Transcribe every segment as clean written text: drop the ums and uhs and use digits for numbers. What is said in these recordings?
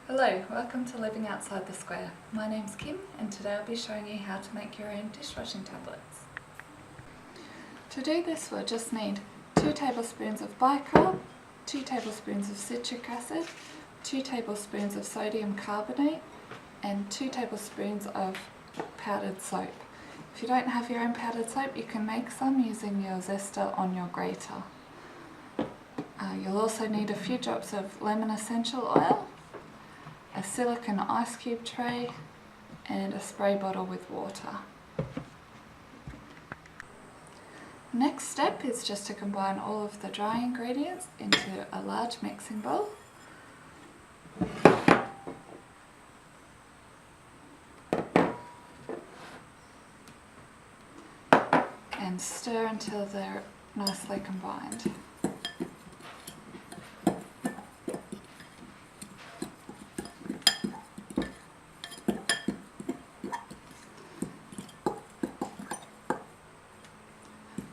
Hello, welcome to Living Outside the Square. My name's Kim and today I'll be showing you how to make your own dishwashing tablets. To do this we'll just need 2 tablespoons of bicarb, 2 tablespoons of citric acid, 2 tablespoons of sodium carbonate and 2 tablespoons of powdered soap. If you don't have your own powdered soap you can make some using your zester on your grater. You'll also need a few drops of lemon essential oil, a silicone ice cube tray and a spray bottle with water. Next step is just to combine all of the dry ingredients into a large mixing bowl. And stir until they're nicely combined.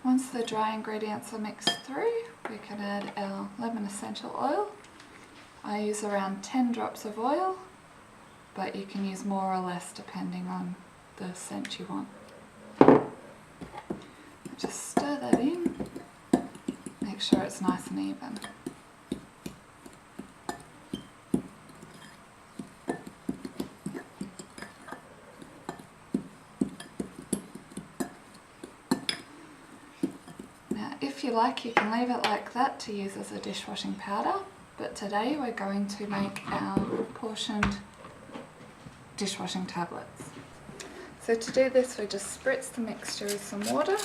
Once the dry ingredients are mixed through, we can add our lemon essential oil. I use around 10 drops of oil, but you can use more or less depending on the scent you want. Just stir that in, make sure it's nice and even. If you like, you can leave it like that to use as a dishwashing powder, but today we're going to make our portioned dishwashing tablets. So to do this we just spritz the mixture with some water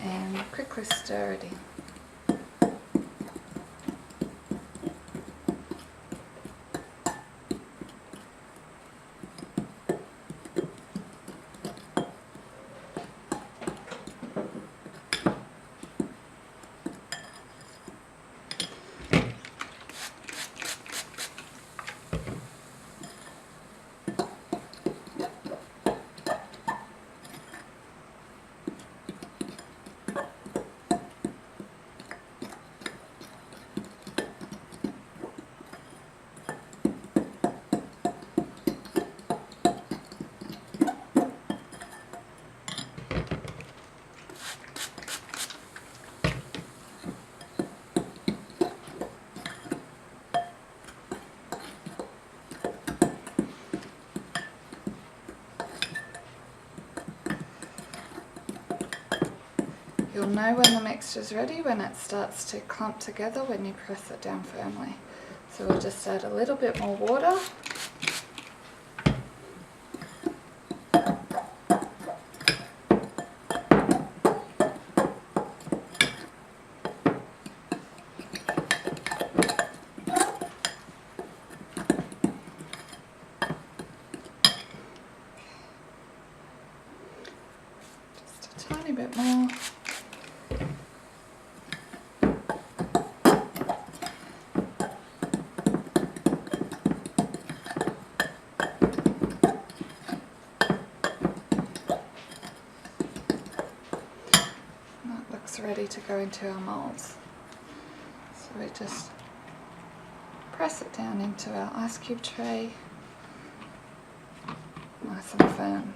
and quickly stir it in. You'll know when the mixture is ready when it starts to clump together when you press it down firmly. So we'll just add a little bit more water. Just a tiny bit more. Ready to go into our molds. So we just press it down into our ice cube tray, nice and firm.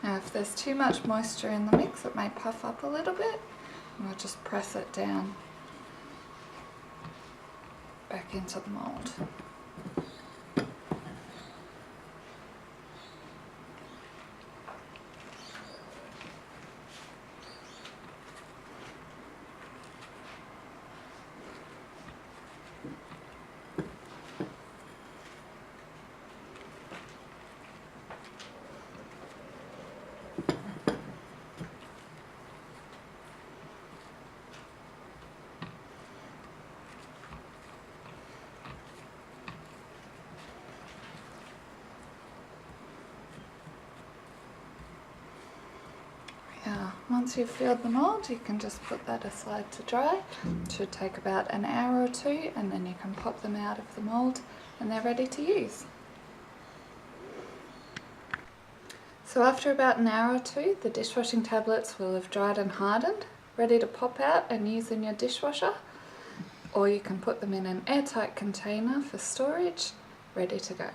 Now if there's too much moisture in the mix it may puff up a little bit and we'll just press it down back into the mould. once you've filled the mould, you can just put that aside to dry. It should take about an hour or two, and then you can pop them out of the mould and they're ready to use. So after about an hour or two, the dishwashing tablets will have dried and hardened, ready to pop out and use in your dishwasher, or you can put them in an airtight container for storage, ready to go.